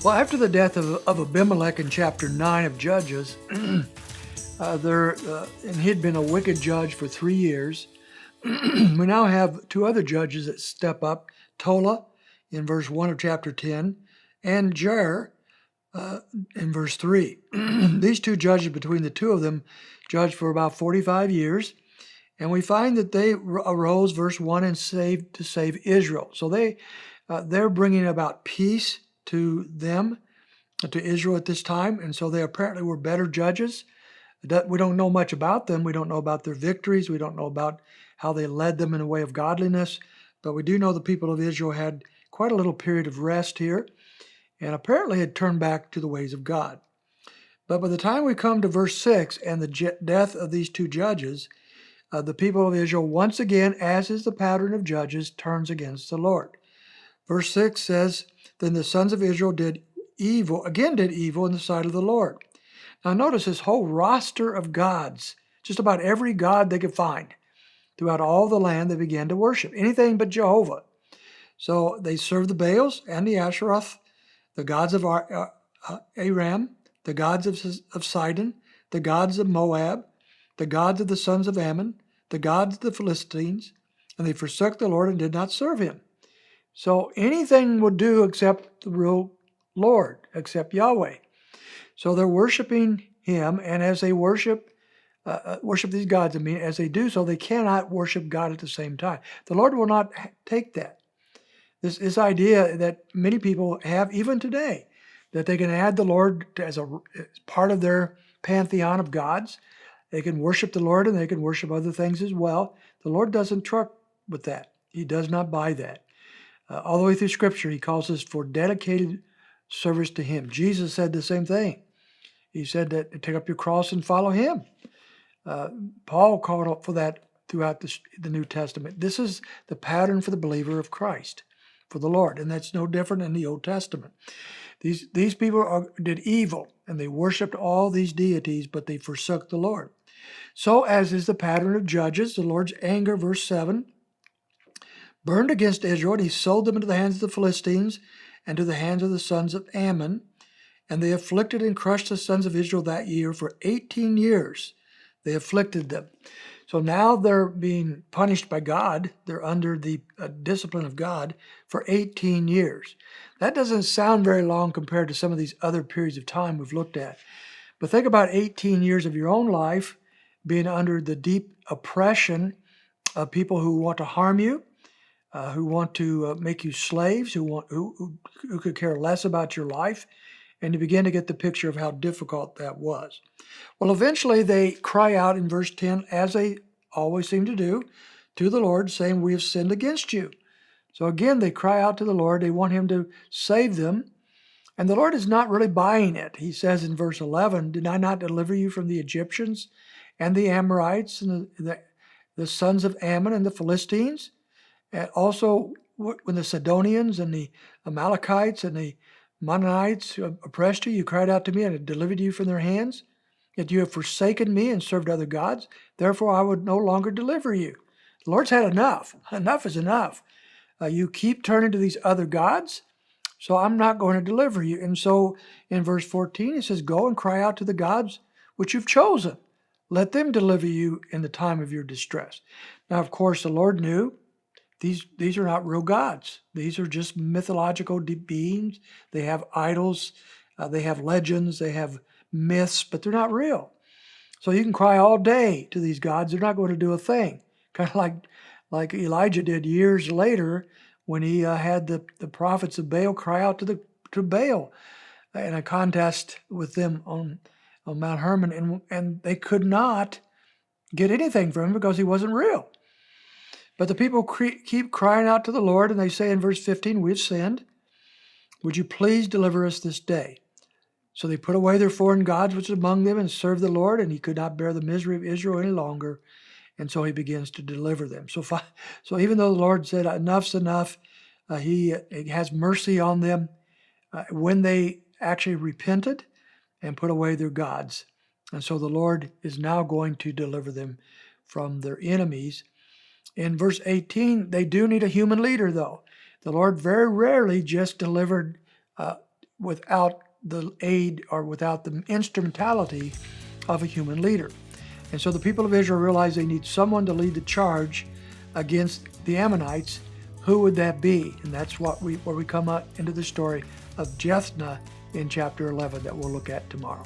Well, after the death of Abimelech in chapter 9 of Judges, and he'd been a wicked judge for 3 years, we now have two other judges that step up, Tola in verse 1 of chapter 10, and Jair in verse 3. These two judges, between the two of them, judged for about 45 years, and we find that they arose, verse 1, and to save Israel. So they're bringing about peace to them, to Israel at this time, and so they apparently were better judges. We don't know much about them. We don't know about their victories. We don't know about how they led them in a way of godliness, but we do know the people of Israel had quite a little period of rest here, and apparently had turned back to the ways of God. But by the time we come to verse 6 and the death of these two judges, the people of Israel, once again, as is the pattern of judges, turns against the Lord. Verse 6 says, "Then the sons of Israel did evil in the sight of the Lord." Now notice this whole roster of gods, just about every god they could find. Throughout all the land they began to worship, anything but Jehovah. So they served the Baals and the Asheroth, the gods of Aram, the gods of Sidon, the gods of Moab, the gods of the sons of Ammon, the gods of the Philistines, and they forsook the Lord and did not serve him. So anything would do except the real Lord, except Yahweh. So they're worshiping him, and as they worship these gods, as they do so, they cannot worship God at the same time. The Lord will not take that. This idea that many people have even today, that they can add the Lord as part of their pantheon of gods. They can worship the Lord and they can worship other things as well. The Lord doesn't truck with that. He does not buy that. All the way through Scripture, he calls us for dedicated service to him. Jesus said the same thing. He said that take up your cross and follow him. Paul called up for that throughout the New Testament. This is the pattern for the believer of Christ, for the Lord, and that's no different in the Old Testament. These people did evil, and they worshipped all these deities, but they forsook the Lord. So, as is the pattern of Judges, the Lord's anger, verse 7, burned against Israel, and he sold them into the hands of the Philistines and to the hands of the sons of Ammon. And they afflicted and crushed the sons of Israel that year for 18 years. They afflicted them. So now they're being punished by God. They're under the discipline of God for 18 years. That doesn't sound very long compared to some of these other periods of time we've looked at. But think about 18 years of your own life being under the deep oppression of people who want to harm you, who want to make you slaves, who could care less about your life. And you begin to get the picture of how difficult that was. Well, eventually they cry out in verse 10, as they always seem to do, to the Lord, saying, "We have sinned against you." So again, they cry out to the Lord. They want him to save them. And the Lord is not really buying it. He says in verse 11, "Did I not deliver you from the Egyptians and the Amorites and the sons of Ammon and the Philistines? And also when the Sidonians and the Amalekites and the Mennonites oppressed you, you cried out to me and I delivered you from their hands. Yet you have forsaken me and served other gods. Therefore I would no longer deliver you." The Lord's had enough. Enough is enough. You keep turning to these other gods, so I'm not going to deliver you. And so in verse 14, it says, "Go and cry out to the gods which you've chosen. Let them deliver you in the time of your distress." Now, of course, the Lord knew these are not real gods. These are just mythological beings. They have idols, they have legends, they have myths, but they're not real. So you can cry all day to these gods. They're not going to do a thing. Kind of like Elijah did years later when he had the prophets of Baal cry out to Baal in a contest with them on Mount Hermon, and they could not get anything from him because he wasn't real. But the people keep crying out to the Lord, and they say in verse 15, "We've sinned. Would you please deliver us this day?" So they put away their foreign gods which was among them and served the Lord, and he could not bear the misery of Israel any longer, and so he begins to deliver them. So even though the Lord said, enough's enough, he has mercy on them when they actually repented and put away their gods. And so the Lord is now going to deliver them from their enemies. In verse 18, they do need a human leader, though. The Lord very rarely just delivered without the aid or without the instrumentality of a human leader. And so the people of Israel realized they need someone to lead the charge against the Ammonites. Who would that be? And that's where we come out into the story of Jephthah in chapter 11 that we'll look at tomorrow.